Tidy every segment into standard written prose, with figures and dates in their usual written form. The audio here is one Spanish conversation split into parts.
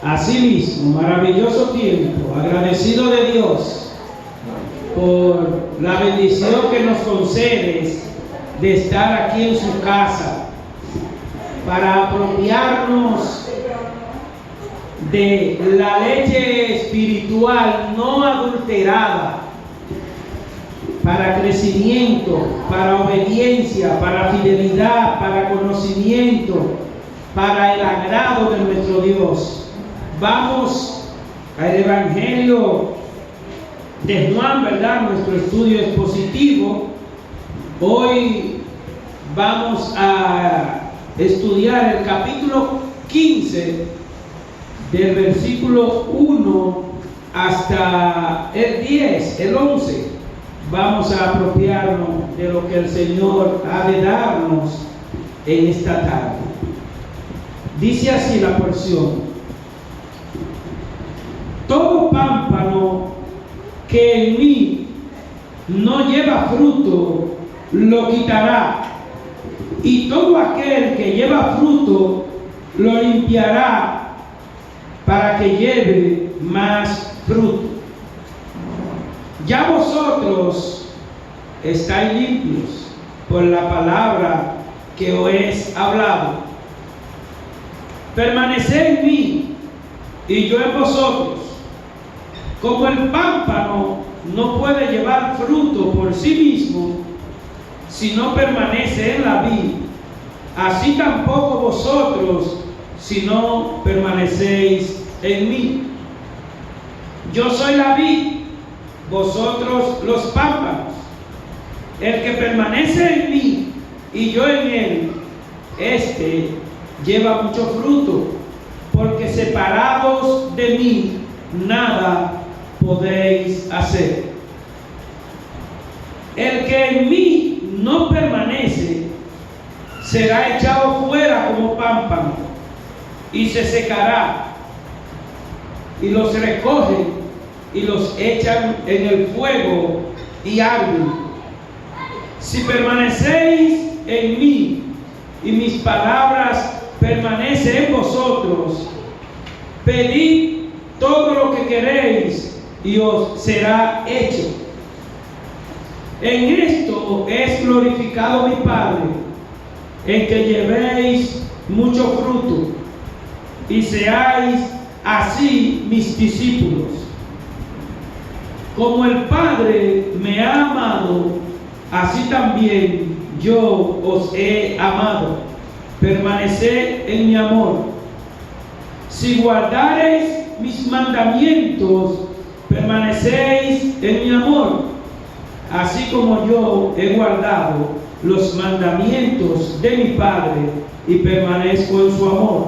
Asimismo, maravilloso tiempo, agradecido de Dios por la bendición que nos concedes de estar aquí en su casa para apropiarnos de la leche espiritual no adulterada, para crecimiento, para obediencia, para fidelidad, para conocimiento, para el agrado de nuestro Dios. Vamos al Evangelio de Juan, ¿verdad? Nuestro estudio expositivo. Hoy vamos a estudiar el capítulo 15 del versículo 1 hasta el 10, el 11. Vamos a apropiarnos de lo que el Señor ha de darnos en esta tarde. Dice así la porción: todo pámpano que en mí no lleva fruto, lo quitará, y todo aquel que lleva fruto, lo limpiará, para que lleve más fruto. Ya vosotros estáis limpios por la palabra que os he hablado. Permaneced en mí y yo en vosotros. Como el pámpano no puede llevar fruto por sí mismo si no permanece en la vid, así tampoco vosotros si no permanecéis en mí. Yo soy la vid, vosotros los pámpanos. El que permanece en mí y yo en él, este lleva mucho fruto, porque separados de mí nada podéis hacer. El que en mí no permanece será echado fuera como pámpano y se secará, y los recogen y los echan en el fuego y arden. Si permanecéis en mí y mis palabras permanecen en vosotros, pedid todo lo que queréis y os será hecho. En esto es glorificado mi Padre, en que llevéis mucho fruto y seáis así mis discípulos. Como el Padre me ha amado, así también yo os he amado. Permaneced en mi amor. Si guardareis mis mandamientos, permanecéis en mi amor, así como yo he guardado los mandamientos de mi Padre y permanezco en su amor.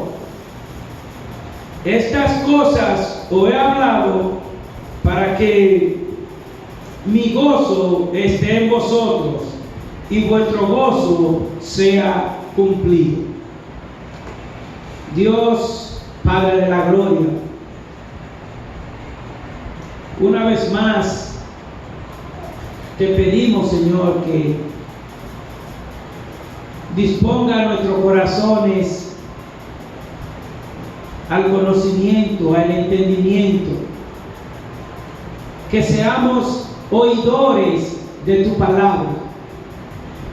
Estas cosas os he hablado para que mi gozo esté en vosotros y vuestro gozo sea cumplido. Dios, Padre de la gloria, una vez más te pedimos, Señor, que disponga nuestros corazones al conocimiento, al entendimiento, que seamos oidores de tu palabra,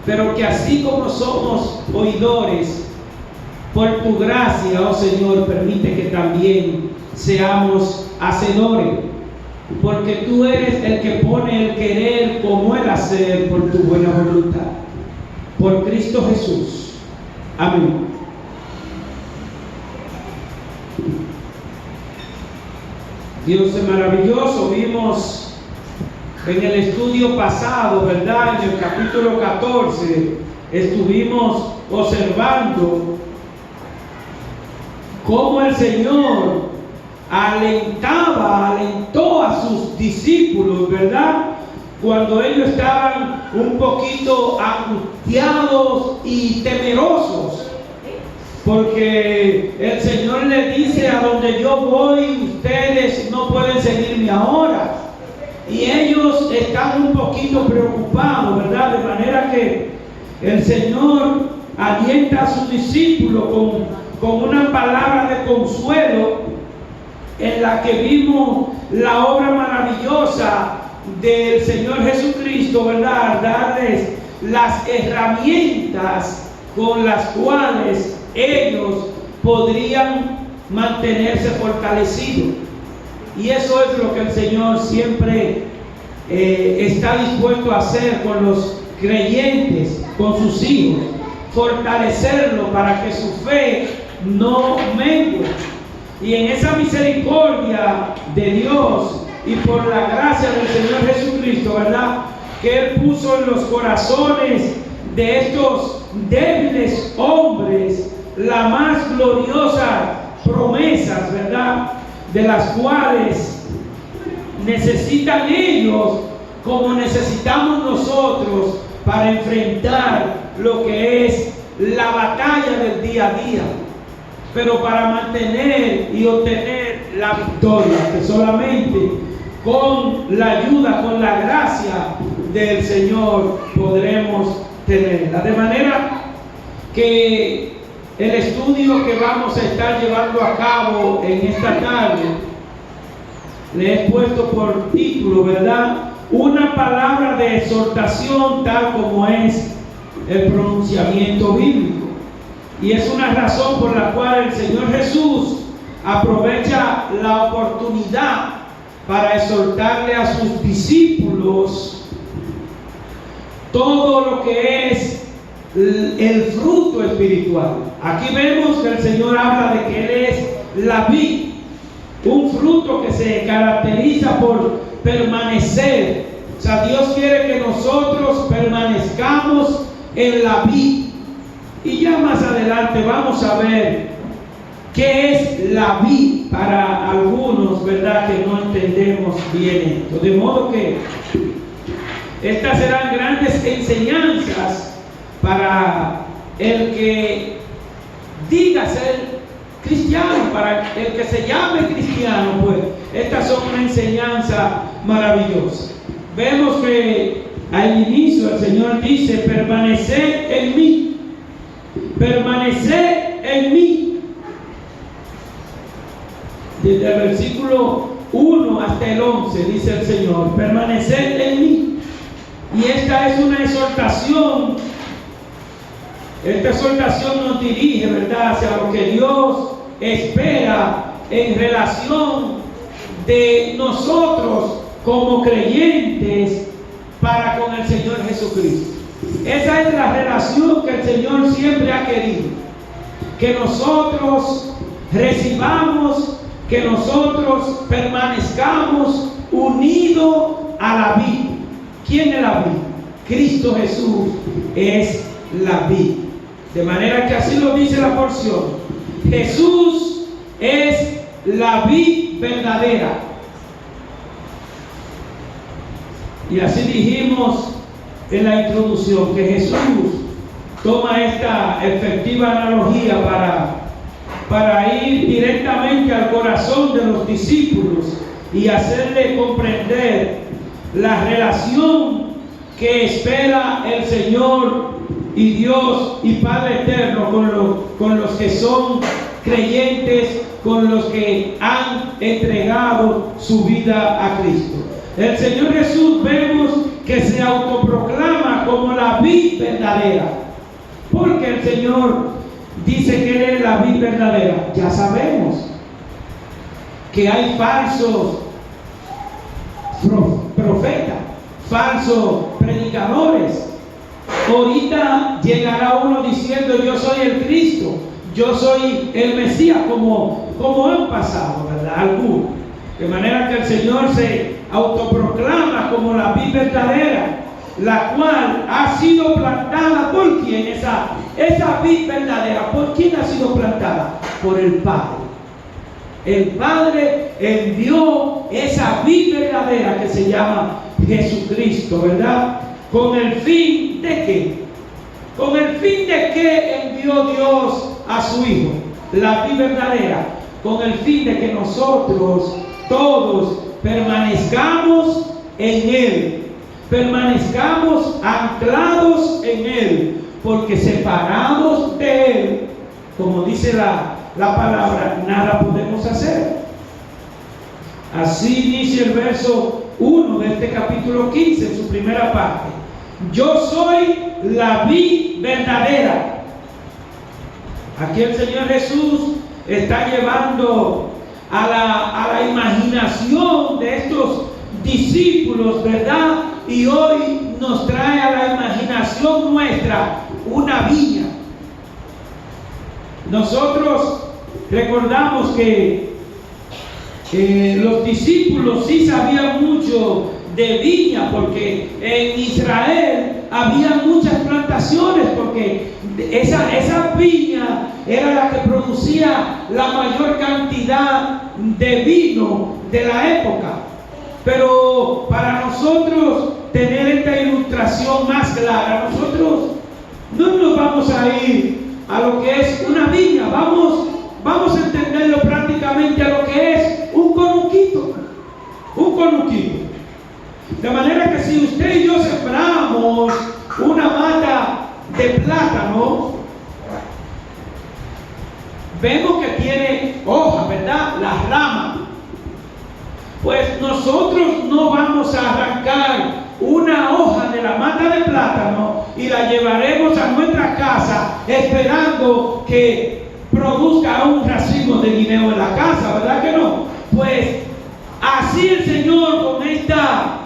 pero que así como somos oidores, por tu gracia, oh Señor, permite que también seamos hacedores, porque tú eres el que pone el querer como el hacer por tu buena voluntad. Por Cristo Jesús. Amén. Dios es maravilloso. Vimos en el estudio pasado, ¿verdad? En el capítulo 14, estuvimos observando cómo el Señor alentó a sus discípulos, ¿verdad? Cuando ellos estaban un poquito angustiados y temerosos, porque el Señor les dice: a donde yo voy, ustedes no pueden seguirme ahora. Y ellos están un poquito preocupados, ¿verdad? De manera que el Señor alienta a sus discípulos con una palabra de consuelo, en la que vimos la obra maravillosa del Señor Jesucristo, ¿verdad? Darles las herramientas con las cuales ellos podrían mantenerse fortalecidos. Y eso es lo que el Señor siempre está dispuesto a hacer con los creyentes, con sus hijos, fortalecerlo para que su fe no mengue. Y en esa misericordia de Dios y por la gracia del Señor Jesucristo, ¿verdad?, que Él puso en los corazones de estos débiles hombres la más gloriosa promesas, ¿verdad?, de las cuales necesitan ellos como necesitamos nosotros para enfrentar lo que es la batalla del día a día, pero para mantener y obtener la victoria que solamente con la ayuda, con la gracia del Señor podremos tenerla. De manera que el estudio que vamos a estar llevando a cabo en esta tarde le he puesto por título, ¿verdad?, una palabra de exhortación tal como es el pronunciamiento bíblico. Y es una razón por la cual el Señor Jesús aprovecha la oportunidad para exhortarle a sus discípulos todo lo que es el fruto espiritual. Aquí vemos que el Señor habla de que Él es la vid, un fruto que se caracteriza por permanecer. O sea, Dios quiere que nosotros permanezcamos en la vid. Y ya más adelante vamos a ver qué es la vid para algunos, ¿verdad?, que no entendemos bien esto. De modo que estas serán grandes enseñanzas para el que diga ser cristiano, para el que se llame cristiano. Pues estas son una enseñanza maravillosa. Vemos que al inicio el Señor dice: permaneced en mí, permaneced en mí. Desde el versículo 1 hasta el 11 dice el Señor: permaneced en mí. Y esta es una exhortación. Esta exhortación nos dirige, ¿verdad?, hacia lo que Dios espera en relación de nosotros como creyentes para con el Señor Jesucristo. Esa es la relación que el Señor siempre ha querido, que nosotros recibamos, que nosotros permanezcamos unidos a la vid. ¿Quién es la vid? Cristo Jesús es la vid. De manera que así lo dice la porción: Jesús es la vid verdadera. Y así dijimos en la introducción que Jesús toma esta efectiva analogía para ir directamente al corazón de los discípulos y hacerle comprender la relación que espera el Señor y Dios y Padre eterno con los que son creyentes, con los que han entregado su vida a Cristo. El Señor Jesús vemos que se autoproclama como la vid verdadera, porque el Señor dice que Él es la vid verdadera. Ya sabemos que hay falsos profetas, falsos predicadores. Ahorita llegará uno diciendo: yo soy el Cristo, yo soy el Mesías, como han pasado, ¿verdad?, algunos. De manera que el Señor se autoproclama como la vid verdadera, la cual ha sido plantada. ¿Por quién? Esa vid verdadera, ¿por quién ha sido plantada? Por el Padre. El Padre envió esa vid verdadera que se llama Jesucristo, ¿verdad? ¿Con el fin de qué? ¿Con el fin de qué envió Dios a su Hijo? La vid verdadera, con el fin de que nosotros todos permanezcamos en Él, permanezcamos anclados en Él, porque separados de Él, como dice la palabra, nada podemos hacer. Así dice el verso 1 de este capítulo 15 en su primera parte. Yo soy la vid verdadera. Aquí el Señor Jesús está llevando a la imaginación de estos discípulos, ¿verdad? Y hoy nos trae a la imaginación nuestra una viña. Nosotros recordamos que los discípulos sí sabían mucho de viña, porque en Israel había muchas plantaciones, porque esa viña era la que producía la mayor cantidad de vino de la época. Pero para nosotros tener esta ilustración más clara, nosotros no nos vamos a ir a lo que es una viña, vamos a entenderlo prácticamente a lo que es un conuquito. De manera que si usted y yo sembramos una mata de plátano, vemos que tiene hojas, ¿verdad? Las ramas. Pues nosotros no vamos a arrancar una hoja de la mata de plátano y la llevaremos a nuestra casa esperando que produzca un racimo de guineo en la casa, ¿verdad que no? Pues así el Señor, con esta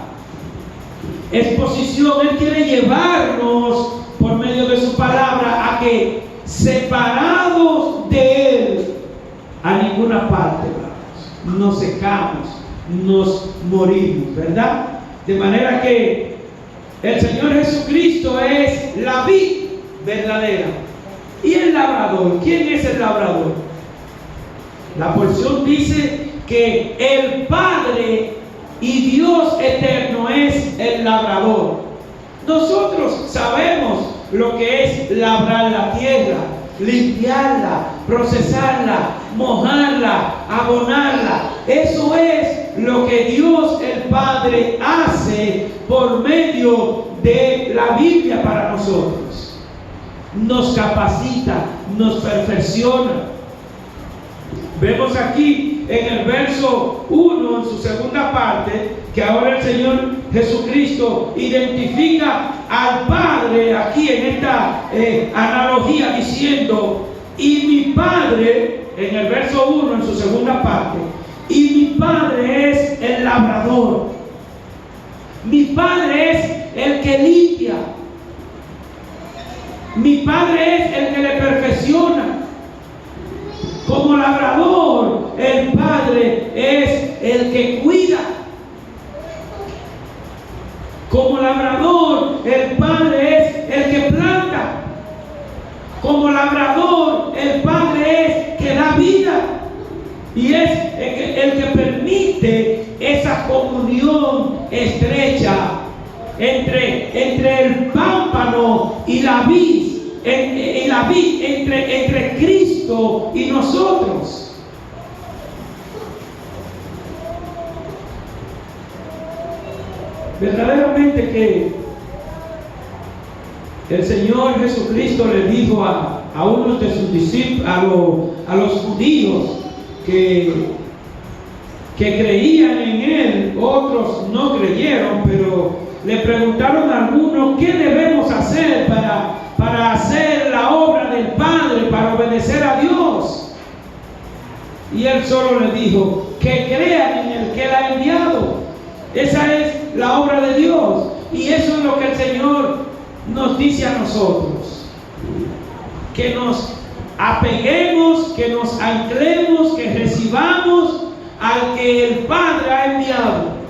exposición, Él quiere llevarnos por medio de su palabra a que separados de Él a ninguna parte vamos, nos secamos, nos morimos, ¿verdad? De manera que el Señor Jesucristo es la vid verdadera. ¿Y el labrador? ¿Quién es el labrador? La porción dice que el Padre y Dios eterno es el labrador. Nosotros sabemos lo que es labrar la tierra, limpiarla, procesarla, mojarla, abonarla. Eso es lo que Dios el Padre hace por medio de la Biblia para nosotros. Nos capacita, nos perfecciona. Vemos aquí en el verso 1, en su segunda parte, que ahora el Señor Jesucristo identifica al Padre aquí en esta analogía diciendo: y mi Padre, en el verso 1, en su segunda parte, y mi Padre es el labrador. Mi Padre es el que limpia. Mi Padre es el que le perfecciona. Como labrador, el Padre es el que cuida. Como labrador, el Padre es el que planta. Como labrador, el Padre es que da vida. Y es el que permite esa comunión estrecha entre el pámpano y la vid, entre Cristo y nosotros. Verdaderamente que el Señor Jesucristo le dijo a unos de sus discípulos, a los judíos que creían en Él, otros no creyeron, pero le preguntaron a algunos: ¿qué debemos hacer para hacer la obra del Padre, para obedecer a Dios? Y Él solo le dijo: que crean en el que Él ha enviado. Esa es la obra de Dios, y eso es lo que el Señor nos dice a nosotros: que nos apeguemos, que nos anclemos, que recibamos al que el Padre ha enviado,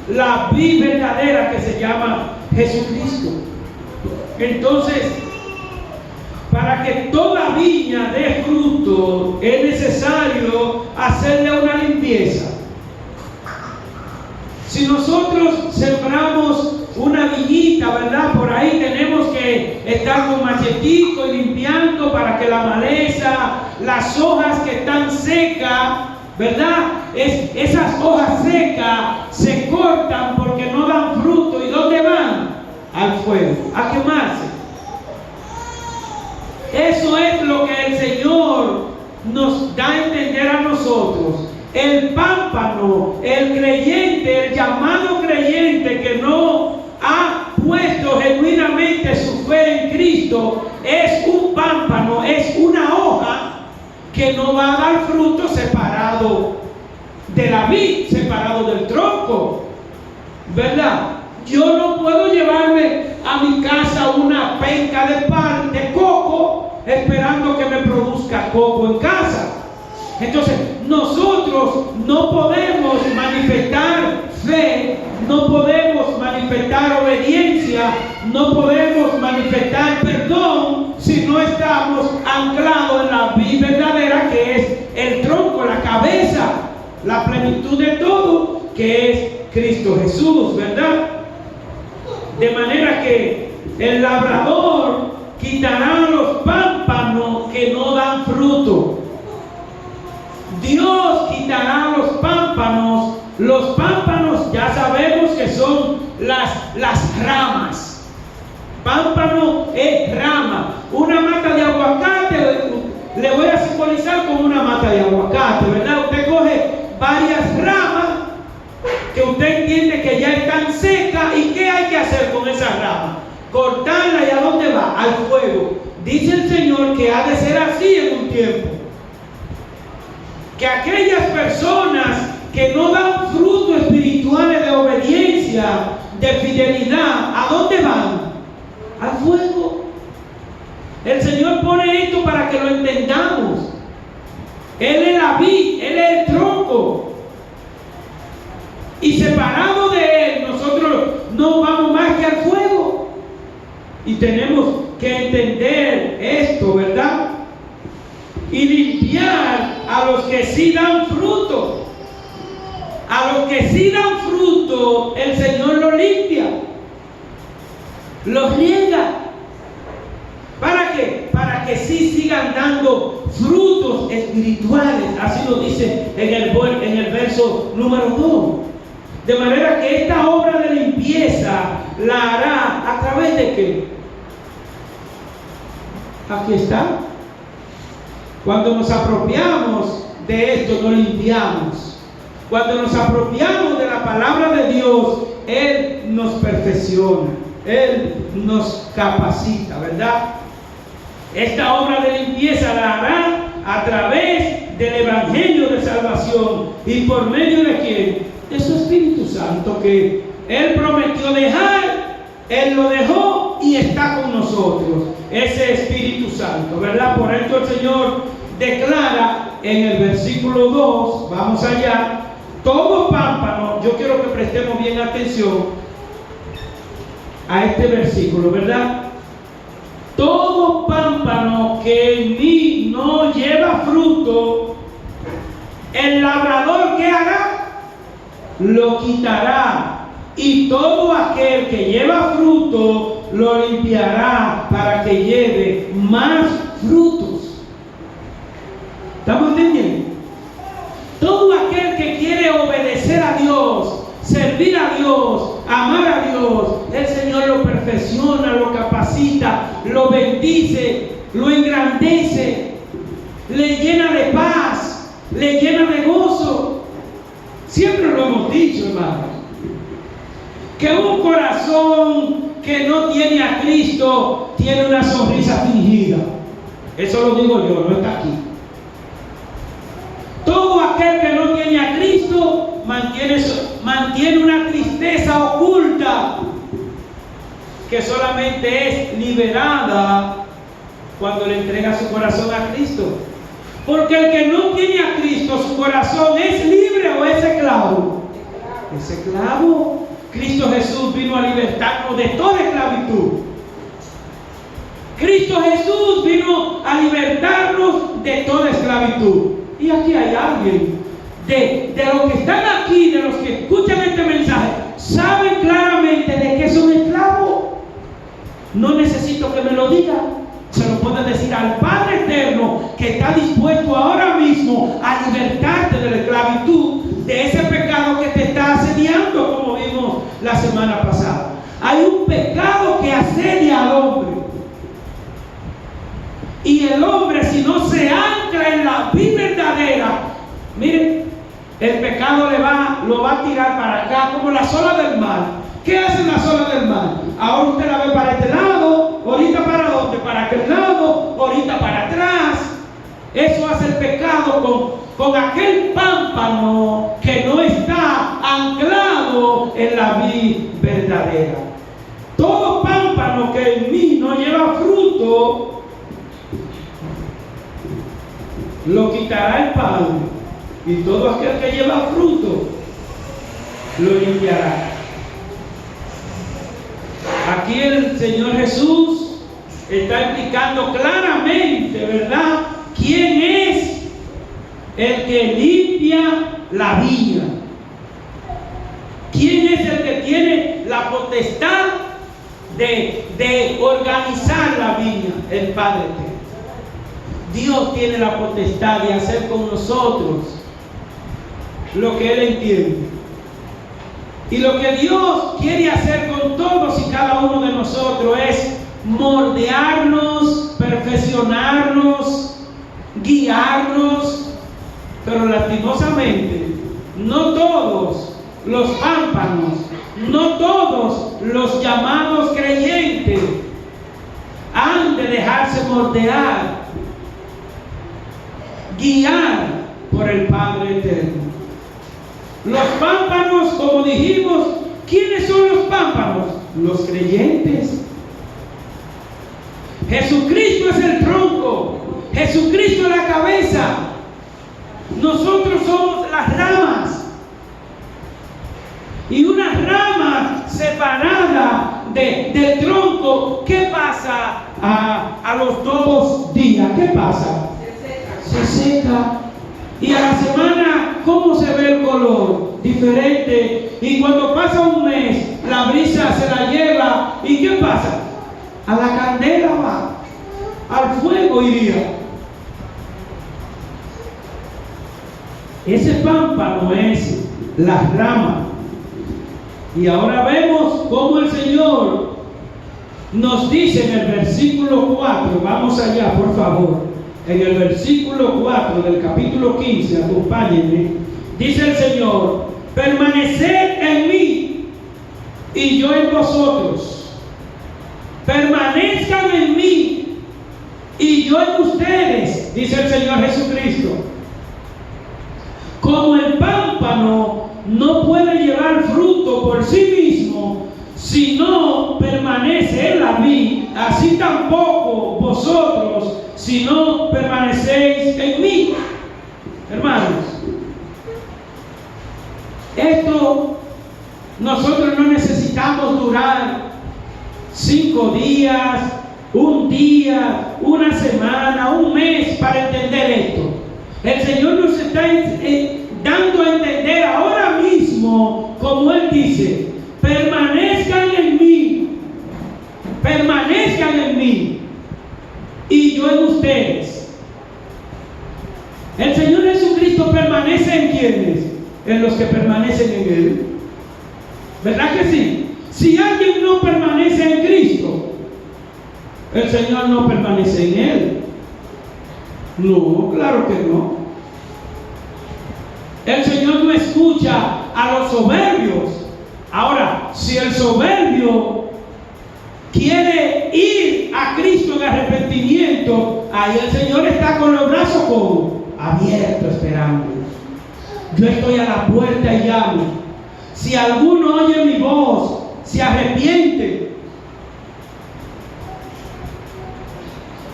la vid verdadera que se llama Jesucristo. Entonces, para que toda viña dé fruto, es necesario hacerle una limpieza. Si nosotros sembramos una viñita, ¿verdad? Por ahí tenemos que estar con machetico y limpiando para que la maleza, las hojas que están secas, ¿verdad? Esas hojas secas se cortan porque no dan fruto. ¿Y dónde van? Al fuego, a quemarse. Eso es lo que el Señor nos da a entender a nosotros, El pámpano, el creyente, el llamado creyente que no ha puesto genuinamente su fe en Cristo, es un pámpano, es una hoja que no va a dar fruto separado de la vid, separado del tronco, ¿verdad? Yo no puedo llevarme a mi casa una penca de coco esperando que me produzca coco en casa. Entonces, nosotros no podemos manifestar fe, no podemos manifestar obediencia, no podemos manifestar perdón si no estamos anclados en la vida verdadera, que es el tronco, la cabeza, la plenitud de todo, que es Cristo Jesús, ¿verdad? De manera que el labrador quitará los pámpanos que no dan fruto. Dios quitará los pámpanos. Los pámpanos ya sabemos que son las ramas. Pámpano es rama. Una mata de aguacate, le voy a simbolizar como una mata de aguacate, ¿verdad? Usted coge varias ramas que usted entiende que ya están secas. ¿Y qué hay que hacer con esas ramas? Cortarla. ¿Y a dónde va? Al fuego. Dice el Señor que ha de ser así en un tiempo. Que aquellas personas que no dan frutos espirituales de obediencia, de fidelidad, ¿a dónde van? Al fuego. El Señor pone esto para que lo entendamos. Él es la vid, Él es el tronco. Y separado de Él, nosotros no vamos más que al fuego. Y tenemos que entender esto, ¿verdad? Y limpiar a los que sí dan fruto. A los que sí dan fruto, el Señor los limpia, los riega. ¿Para qué? Para que sí sigan dando frutos espirituales. Así lo dice en el verso número 2. De manera que esta obra de limpieza la hará a través de qué. Aquí está. Cuando nos apropiamos de esto, nos limpiamos. Cuando nos apropiamos de la palabra de Dios, Él nos perfecciona, Él nos capacita, ¿verdad? Esta obra de limpieza la hará a través del Evangelio de salvación. ¿Y por medio de quién? De su Espíritu Santo, que Él prometió dejar, Él lo dejó y está con nosotros. Ese Espíritu Santo, ¿verdad? Por esto el Señor declara en el versículo 2, vamos allá, todo pámpano. Yo quiero que prestemos bien atención a este versículo, ¿verdad? Todo pámpano que en mí no lleva fruto, el labrador, ¿qué hará? Lo quitará, y todo aquel que lleva fruto lo limpiará para que lleve más frutos. ¿Estamos entendiendo? Todo aquel que quiere obedecer a Dios, servir a Dios, amar a Dios, el Señor lo perfecciona, lo capacita, lo bendice, lo engrandece, le llena de paz, le llena de gozo. Siempre lo hemos dicho, hermanos, que un corazón que no tiene a Cristo tiene una sonrisa fingida. Eso lo digo yo, no está aquí. Todo aquel que no tiene a Cristo mantiene una tristeza oculta que solamente es liberada cuando le entrega su corazón a Cristo. Porque el que no tiene a Cristo, su corazón es libre o es esclavo. Es esclavo. Cristo Jesús vino a libertarnos de toda esclavitud. Cristo Jesús vino a libertarnos de toda esclavitud. Y aquí hay alguien de los que están aquí, de los que escuchan este mensaje, saben claramente de que son esclavos. No necesito que me lo digan. Se lo puedes decir al Padre Eterno, que está dispuesto ahora mismo a libertarte de la esclavitud, de ese pecado que te está asediando, como vimos la semana pasada. Hay un pecado que asedia al hombre. Y el hombre, si no se ancla en la vida verdadera, miren, el pecado lo va a tirar para acá como las olas del mar. ¿Qué hacen las olas del mar? Ahora usted la ve para este lado, ahorita para dónde, para aquel lado, ahorita para atrás. Eso hace el pecado con aquel pámpano que no está anclado en la vid verdadera. Todo pámpano que en mí no lleva fruto, lo quitará el Padre, y todo aquel que lleva fruto lo limpiará. Aquí el Señor Jesús está explicando claramente, ¿verdad?, quién es el que limpia la viña. ¿Quién es el que tiene la potestad de organizar la viña? El Padre. Dios tiene la potestad de hacer con nosotros lo que Él entiende. Y lo que Dios quiere hacer con todos y cada uno de nosotros es moldearnos, perfeccionarnos, guiarnos. Pero lastimosamente, no todos los pámpanos, no todos los llamados creyentes han de dejarse moldear, guiar por el Padre eterno. Los pámpanos, como dijimos, ¿quiénes son los pámpanos? Los creyentes. Jesucristo es el tronco, Jesucristo es la cabeza. Nosotros somos las ramas. Y una rama separada del tronco, ¿qué pasa a los 2 días? ¿Qué pasa? Se seca. Y a la semana, ¿cómo se ve el color? Diferente. Y cuando pasa un mes, la brisa se la lleva. ¿Y qué pasa? A la candela va, al fuego iría. Ese pámpano es la rama. Y ahora vemos cómo el Señor nos dice en el versículo 4, vamos allá por favor, en el versículo 4 del capítulo 15, acompáñenme, dice el Señor: permaneced en mí y yo en vosotros. Permanezcan en mí y yo en ustedes, dice el Señor Jesucristo. Como el pámpano no puede llevar fruto por sí mismo si no permanece en la vid, así tampoco vosotros si no permanecéis en mí. Hermanos, esto nosotros no necesitamos durar 5 días, 1 día, 1 semana, 1 mes para entender esto. El Señor nos está dando a entender ahora mismo, como Él dice: permanezcan en mí y yo en ustedes. El Señor Jesucristo permanece en ¿quiénes? En los que permanecen en Él. ¿Verdad que sí? Si alguien no permanece en Cristo, el Señor no permanece en Él. No, claro que no. El Señor no escucha a los soberbios. Ahora, si el soberbio quiere ir a Cristo en arrepentimiento, ahí el Señor está con los brazos abiertos esperando. Yo estoy a la puerta y llamo. Si alguno oye mi voz, se arrepiente.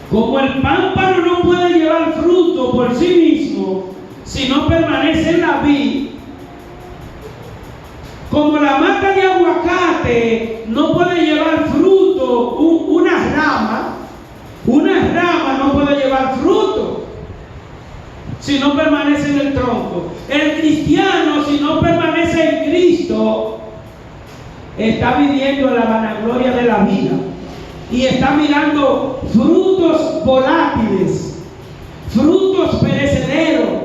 Como el pámpano no puede llevar fruto por sí mismo si no permanece en la vid, como la mata de aguacate no puede llevar fruto, una rama no puede llevar fruto si no permanece en el tronco. El cristiano, si no permanece en Cristo, está viviendo en la vanagloria de la vida y está mirando frutos volátiles, frutos perecederos.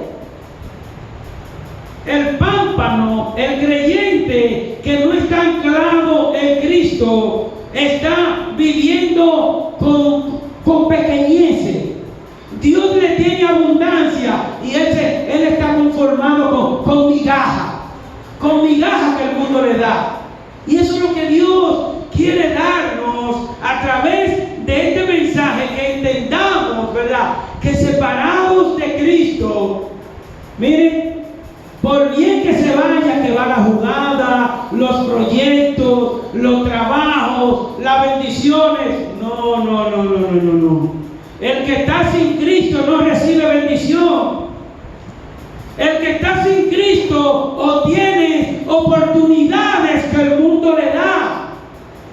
El pámpano, el creyente que no está anclado en Cristo, está viviendo con pequeñeces. Dios le tiene abundancia y él está conformado con mundo le da. Y eso es lo que Dios quiere darnos a través de este mensaje, que entendamos, ¿verdad?, que separados de Cristo, miren, por bien que se vaya, que va la jugada, los proyectos, los trabajos, las bendiciones, no. El que está sin Cristo no recibe bendición. El que está sin Cristo obtiene oportunidades que el mundo le da.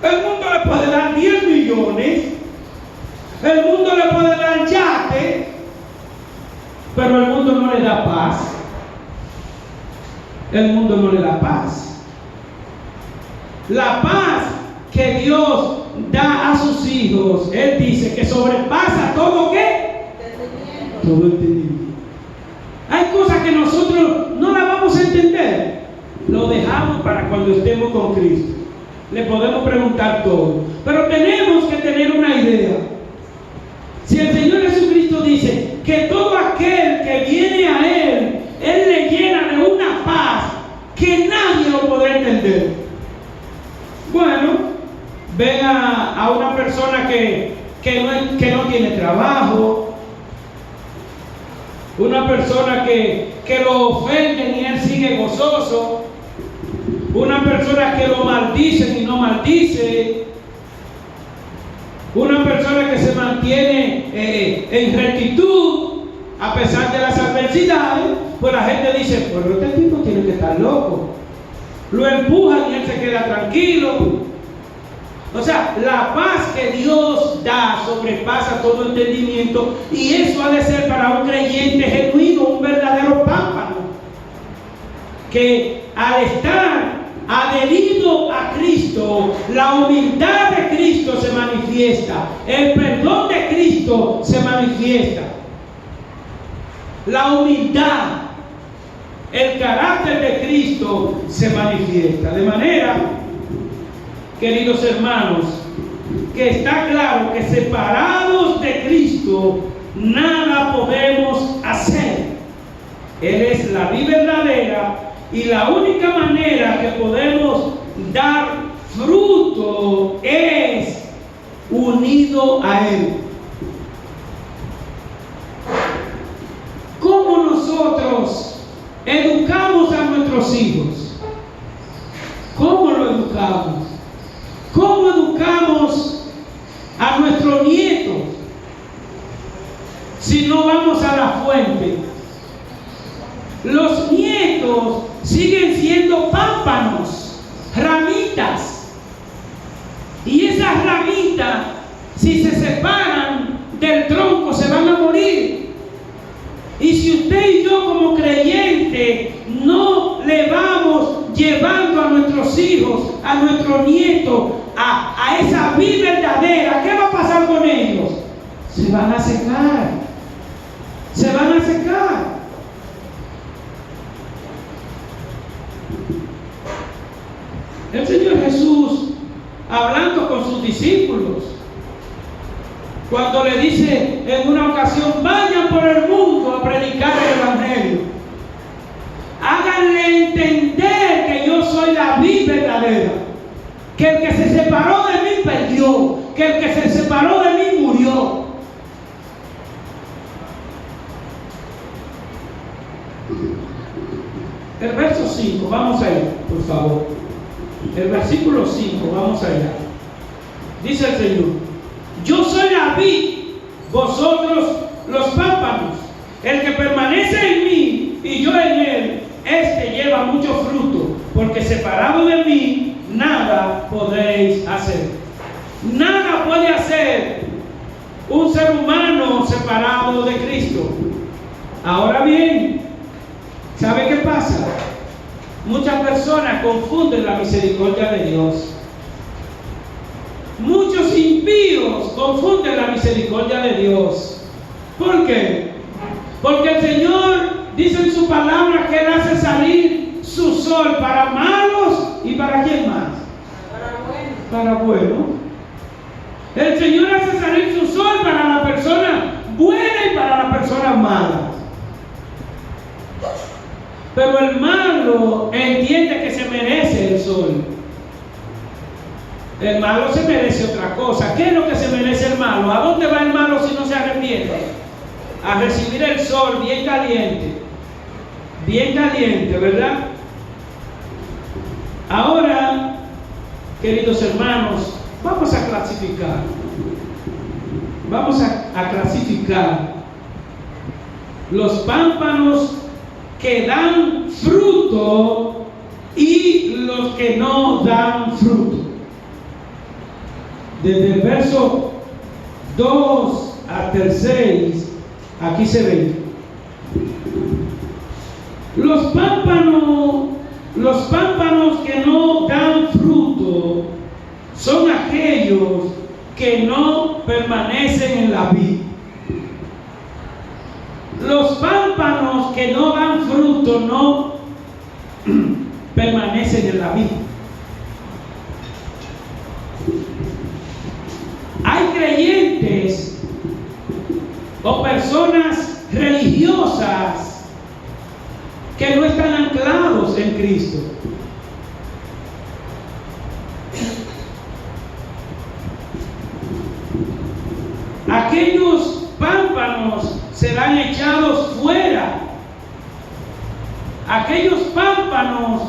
El mundo le puede dar 10 millones, el mundo le puede dar yate, pero el mundo no le da paz. El mundo no le da paz. La paz que Dios da a sus hijos, Él dice que sobrepasa todo ¿qué? Todo entendimiento. Hay cosas que nosotros no las vamos a entender. Lo dejamos para cuando estemos con Cristo. Le podemos preguntar todo, pero tenemos que tener una idea. Si el Señor Jesucristo dice que todo aquel que viene a Él le llena de una paz que nadie lo podrá entender. Bueno, ven a una persona que no tiene trabajo, una persona que lo ofenden y él sigue gozoso, una persona que lo maldicen y no maldice, una persona que se mantiene en rectitud a pesar de las adversidades. Pues la gente dice, pues este tipo tiene que estar loco. Lo empujan y él se queda tranquilo. O sea, la paz que Dios da sobrepasa todo entendimiento, y eso ha de ser para un creyente genuino, un verdadero pámpano, que al estar adherido a Cristo, la humildad de Cristo se manifiesta, el perdón de Cristo se manifiesta, la humildad, el carácter de Cristo se manifiesta. De manera, queridos hermanos, que está claro que separados de Cristo nada podemos hacer. Él es la vida verdadera, y la única manera que podemos dar fruto es unido a Él. ¿Cómo nosotros educamos a nuestros hijos? ¿Cómo lo educamos? ¿Cómo educamos a nuestros nietos si no vamos a la fuente? Los nietos siguen siendo pámpanos, ramitas, y esas ramitas, si se separan del tronco, se van a morir. Y si usted y yo como creyentes no le vamos llevando a nuestros hijos, a nuestros nietos, a esa vida verdadera, ¿qué va a pasar con ellos? Se van a secar. Se van a secar. El Señor Jesús, hablando con sus discípulos, cuando le dice en una ocasión, vayan por el mundo a predicar el Evangelio, háganle entender que yo soy la vid verdadera, que el que se separó de mí perdió, que el que se separó de mí murió. El verso 5, vamos allá, por favor. El versículo 5, vamos allá. Dice el Señor, yo soy la vid, vosotros los pámpanos. El que permanece en mí y yo en él, este lleva mucho fruto, porque separado de mí nada podréis hacer. Nada puede hacer un ser humano separado de Cristo. Ahora bien, ¿sabe qué pasa? Muchas personas confunden la misericordia de Dios. Muchos impíos confunden la misericordia de Dios. ¿Por qué? Porque el Señor dice en su palabra que Él hace salir su sol para malos y para ¿quién más? Para bueno. El Señor hace salir su sol para la persona buena y para la persona mala. Pero el malo entiende que se merece el sol. El malo se merece otra cosa. ¿Qué es lo que se merece el malo? ¿A dónde va el malo si no se arrepiente? A recibir el sol bien caliente. Bien caliente, ¿verdad? Ahora, queridos hermanos, vamos a clasificar. Vamos a clasificar los pámpanos que dan fruto y los que no dan fruto. Desde el verso 2 hasta el 6, aquí se ve. Los pámpanos que no dan fruto son aquellos que no permanecen en la vid. Los pámpanos que no dan fruto no permanecen en la vid. Hay creyentes o personas religiosas que no están anclados en Cristo. Aquellos pámpanos serán echados fuera. Aquellos pámpanos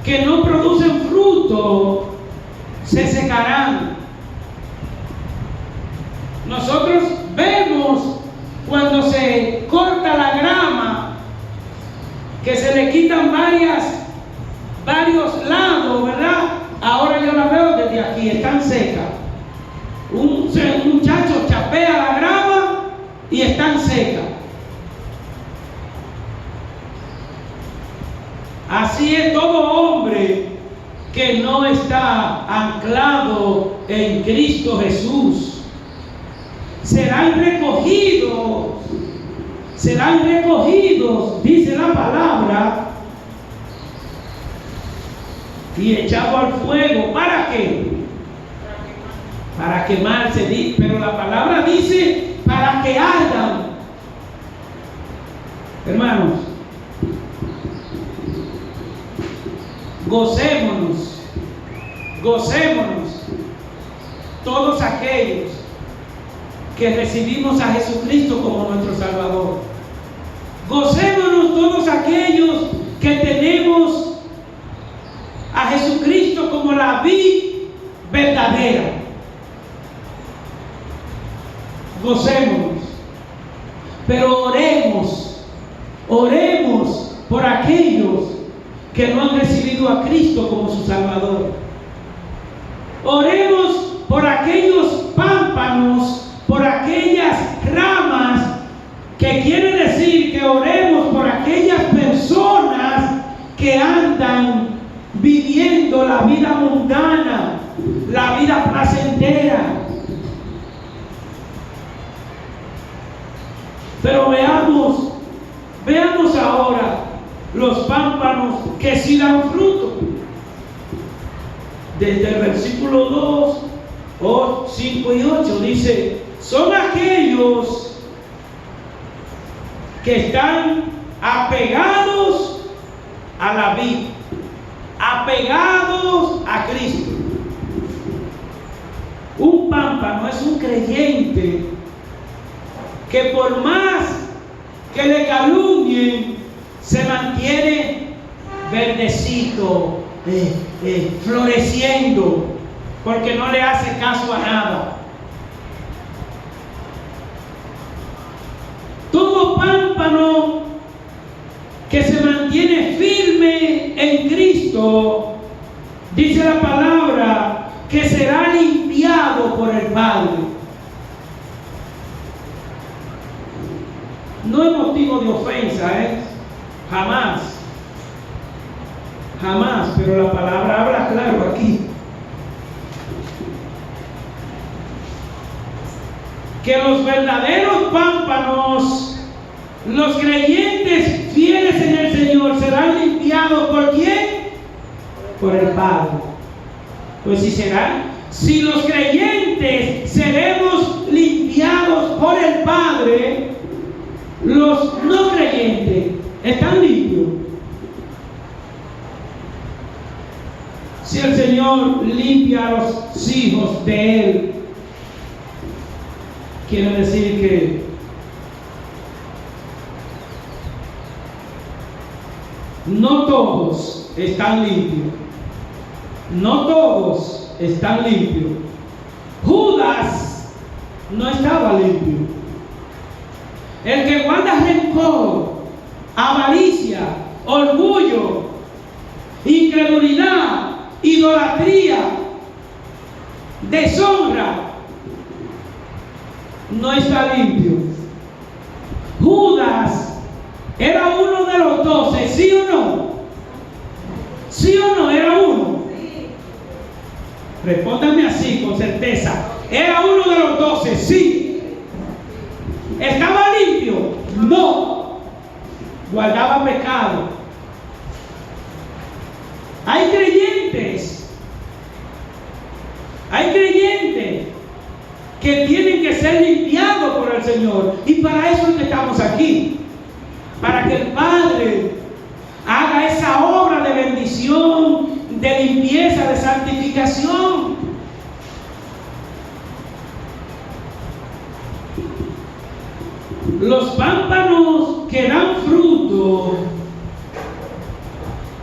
que no producen fruto se secarán. Nosotros vemos cuando se corta la grama que se le quitan varios lados, ¿verdad? Ahora yo la veo desde aquí, están secas. Un muchacho chapea la grama y están secas. Así es todo hombre que no está anclado en Cristo Jesús. Serán recogidos, dice la palabra, y echados al fuego. ¿Para qué? Para quemarse, pero la palabra dice para que ardan. Hermanos, gocémonos todos aquellos que recibimos a Jesucristo como nuestro Salvador. Gocémonos todos aquellos que tenemos a Jesucristo como la vid verdadera. Gocémonos, pero oremos por aquellos que no han recibido a Cristo como su Salvador. Oremos por aquellos pámpanos, por aquellas ramas, que quiere decir que oremos por aquellas personas que andan viviendo la vida mundana, la vida placentera. Pero veamos ahora los pámpanos que sí dan fruto. Desde el versículo 2, 5 y 8 dice: son aquellos que están apegados a la vid, apegados a Cristo. Un pámpano es un creyente que por más que le calumnien, se mantiene verdecito, floreciendo, porque no le hace caso a nada. Todo pámpano que se mantiene firme en Cristo, dice la palabra, que será limpiado por el Padre. No es motivo de ofensa, jamás, pero la palabra habla claro aquí. Que los verdaderos pámpanos, los creyentes fieles en el Señor, serán limpiados ¿por quién? Por el Padre. Pues si los creyentes seremos limpiados por el Padre, los no creyentes están limpios. Si el Señor limpia a los hijos de Él, quiere decir que no todos están limpios. No todos están limpios. Judas no estaba limpio. El que guarda rencor, avaricia, orgullo, incredulidad, idolatría, deshonra, no está limpio. Judas era uno de los 12, ¿sí o no? ¿Sí o no? Era uno. Respóndame así con certeza. Era uno de los 12, sí. ¿Estaba limpio? No. Guardaba pecado. Hay creyentes que tienen que ser limpiados por el Señor, y para eso es que estamos aquí, para que el Padre haga esa obra de bendición, de limpieza, de santificación. Los pámpanos que dan fruto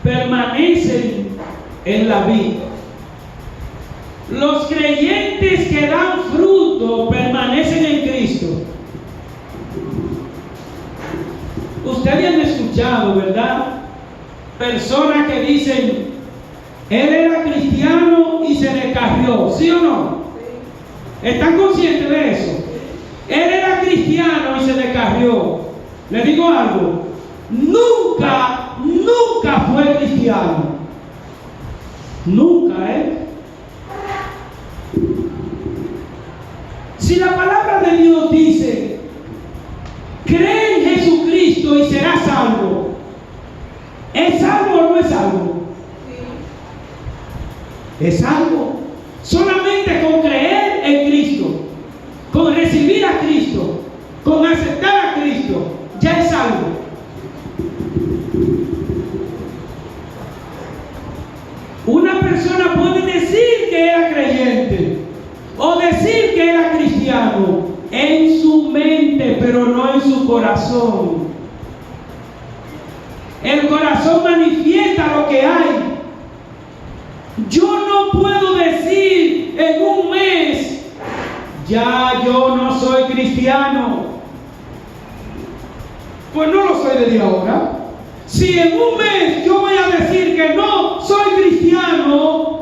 permanecen en la vid. Los creyentes que dan fruto permanecen en Cristo. Ustedes han escuchado, ¿verdad? Personas que dicen, él era cristiano y se descarrió, ¿sí o no? ¿Están conscientes de eso? Él era cristiano y se descarrió. Les digo algo, nunca fue cristiano. Nunca, Si la palabra de Dios dice, cree en Jesucristo y serás salvo, ¿es salvo o no es salvo? Es salvo. Solamente con creer en Cristo, con recibir a Cristo, con aceptar a Cristo, ya es salvo. Una persona puede decir que era creyente o decir que era cristiano en su mente, pero no en su corazón. El corazón manifiesta lo que hay. Yo no puedo decir en un mes, ya yo no soy cristiano. Pues no lo soy desde ahora. Si en un mes yo voy a decir que no soy cristiano,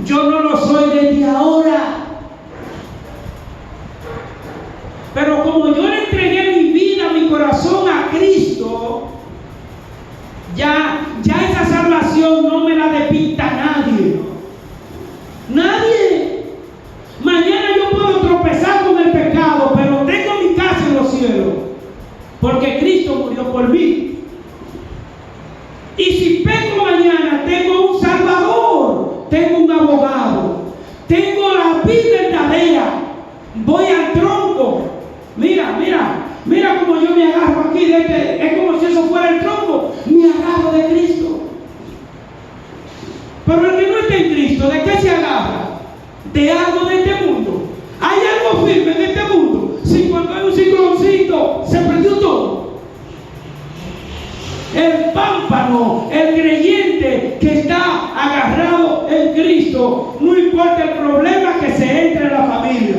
yo no lo soy desde ahora. Pero como yo le entregué mi vida, mi corazón a Cristo, ya esa salvación no me la despinta nadie. Nadie. Mañana yo puedo tropezar con el pecado, pero tengo mi casa en los cielos, porque Cristo murió por mí. Y si peco mañana, tengo un Salvador, tengo un abogado, tengo la vida verdadera. Voy al tronco. Mira como yo me agarro aquí es como si eso fuera el tronco. Me agarro de Cristo. Pero el que no está en Cristo, ¿de qué se agarra? De algo de este mundo. ¿Hay algo firme en este mundo? Si cuando hay un cicloncito se perdió todo. El pámpano, el creyente que está agarrado en Cristo, no importa el problema que se entre en la familia,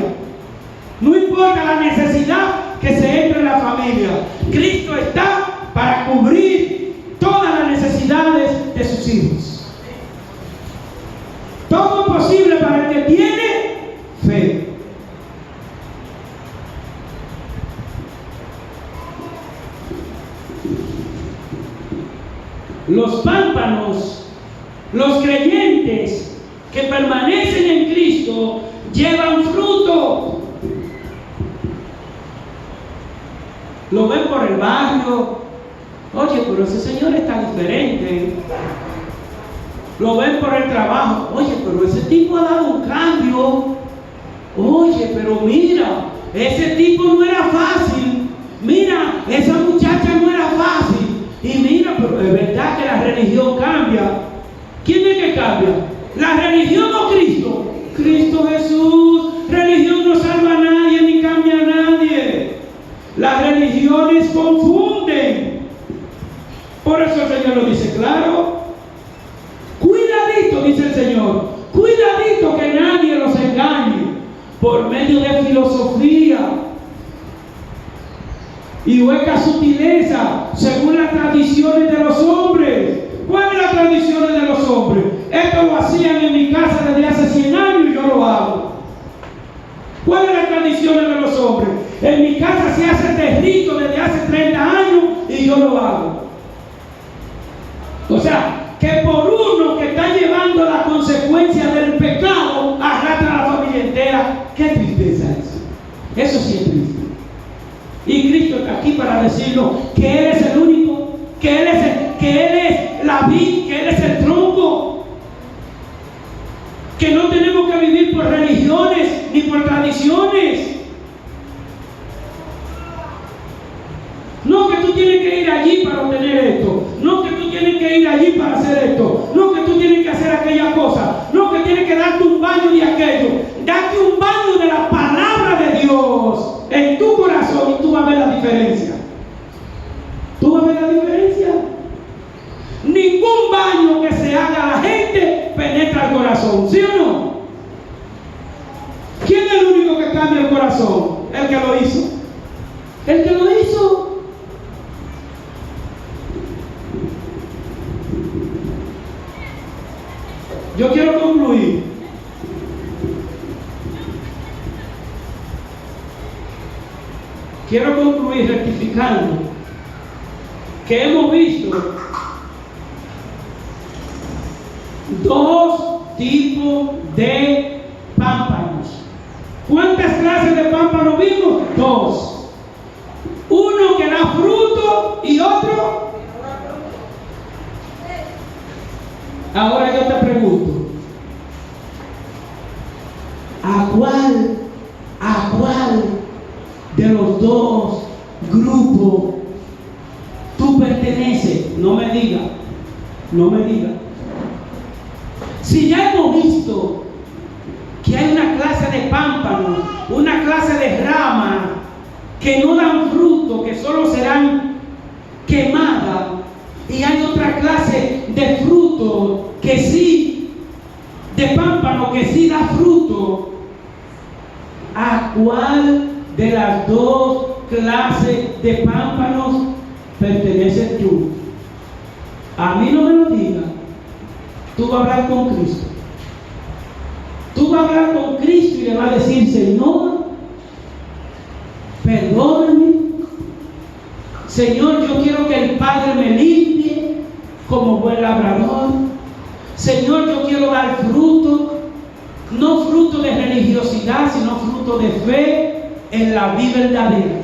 no importa la necesidad que se entre en la familia, Cristo está para cubrir todas las necesidades de sus hijos. Todo es posible para el que tiene fe. Los pámpanos, los creyentes que permanecen en Cristo, llevan fruto. Lo ven por el barrio. Oye, pero ese señor está diferente. Lo ven por el trabajo. Oye, pero ese tipo ha dado un cambio. Oye, pero mira, ese tipo no era fácil. Mira, esa muchacha no era fácil. Y mira, pero es verdad que la religión cambia. ¿Quién es que cambia? ¿La religión o Cristo? Cristo Jesús. Religión no salva a nadie ni cambia a nadie. Las religiones confunden. Por eso el Señor lo dice claro. Cuidadito, dice el Señor. Cuidadito que nadie los engañe por medio de filosofía y hueca sutileza según las tradiciones de los hombres. ¿Cuáles son las tradiciones de los hombres? Esto lo hacían en mi casa desde hace 100 años y yo lo hago. ¿Cuáles son las tradiciones de los hombres? En mi casa se hace este rito desde hace 30 años y yo lo hago. O sea, que por uno que está llevando la consecuencia del pecado, arrastra a la familia entera. Qué tristeza eso. Eso sí es triste. Y Cristo está aquí para decirnos que Él es el único, que Él es la vid, que Él es el tronco. Que no tenemos que vivir por religiones ni por tradiciones. No que tú tienes que ir allí para obtener esto. No que tú tienes que ir allí para hacer esto. No que tú tienes que hacer aquella cosa. No que tienes que darte un baño de aquello. Date un baño de la palabra de Dios en tu corazón y tú vas a ver la diferencia. ¿Tú vas a ver la diferencia? Ningún baño que se haga a la gente penetra el corazón, ¿sí o no? ¿Quién es el único que cambia el corazón? El que lo hizo. El que lo hizo. Yo quiero concluir. Quiero concluir rectificando que hemos visto dos tipos de pámpanos. ¿Cuántas clases de pámpanos vimos? Dos. Uno que da fruto y otro. Ahora yo te pregunto, ¿a cuál de los dos grupos tú perteneces? No me diga. Si ya hemos visto que hay una clase de pámpanos, una clase de ramas que no dan fruto, que solo serán quemadas, y hay otra clase de fruto que sí, de pámpano que sí da fruto, ¿a cuál de las dos clases de pámpanos perteneces tú? A mí no me lo digas. Tú vas a hablar con Cristo. Tú vas a hablar con Cristo y le vas a decir: Señor, perdóname. Señor, yo quiero que el Padre me limpie como buen labrador. Señor, yo quiero dar fruto, no fruto de religiosidad, sino fruto de fe en la vida verdadera.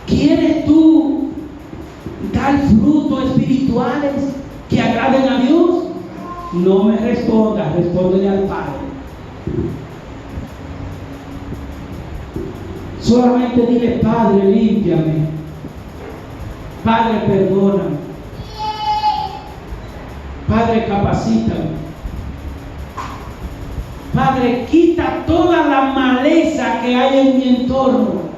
¿Quieres tú dar frutos espirituales que agraden a Dios? No me respondas, respóndele al Padre. Solamente dile: Padre, límpiame. Padre, perdóname. Padre, capacítame. Padre, quita toda la maleza que hay en mi entorno.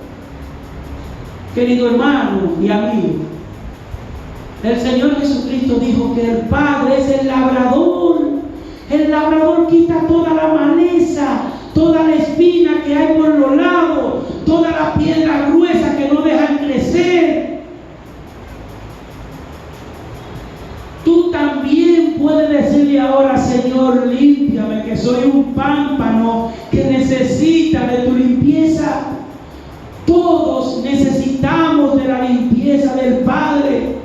Querido hermano y amigo, el Señor Jesucristo dijo que el Padre es el labrador. El labrador quita toda la maleza, toda la espina que hay por los lados, toda la piedra gruesa que no dejan crecer. Tú también puedes decirle ahora: Señor, límpiame, que soy un pámpano que necesita de tu limpieza. Todos necesitamos de la limpieza del Padre.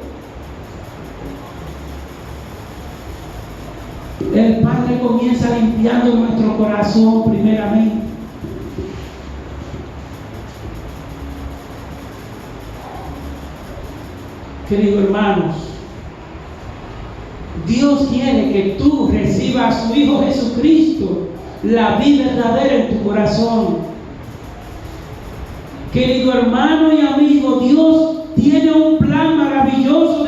El Padre comienza limpiando nuestro corazón primeramente. Queridos hermanos, Dios quiere que tú recibas a su Hijo Jesucristo, la vida verdadera en tu corazón. Querido hermano y amigo, Dios tiene un plan maravilloso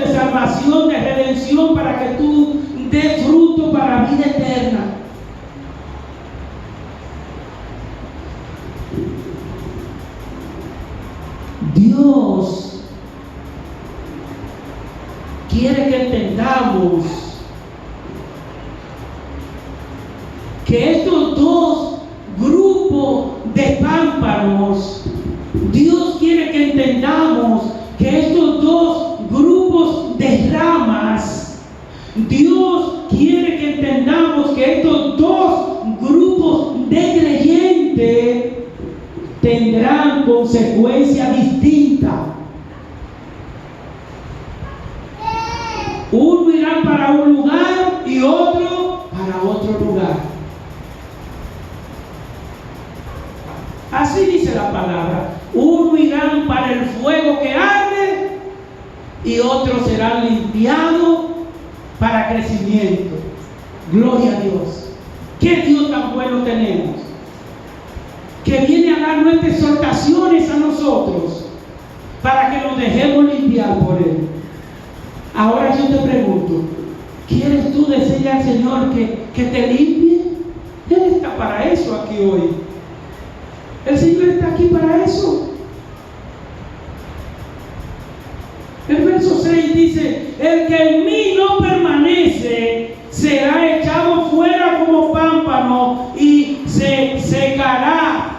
Dios quiere que entendamos que estos dos grupos de pámpanos, Dios quiere que entendamos que estos dos grupos de ramas, Dios quiere que entendamos que estos dos grupos de creyentes tendrán consecuencias distintas. Uno irá para un lugar y otro para otro lugar. Así dice la palabra. Uno irán para el fuego que arde y otros serán limpiados para crecimiento. Gloria a Dios. ¿Qué Dios tan bueno tenemos? Que viene a darnos estas exhortaciones a nosotros para que nos dejemos limpiar por Él. Ahora yo te pregunto, ¿quieres tú decirle al Señor que te limpie? Él está para eso aquí hoy. El Señor está aquí para eso. El verso 6 dice: el que en mí no permanece será echado fuera como pámpano y se secará.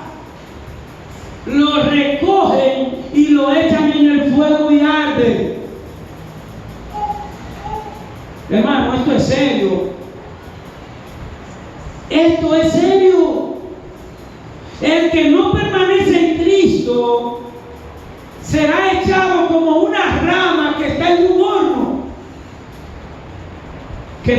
Lo recogen y lo echan en el fuego y arde. Hermano, esto es serio. Esto es serio. El que no permanece en Cristo será echado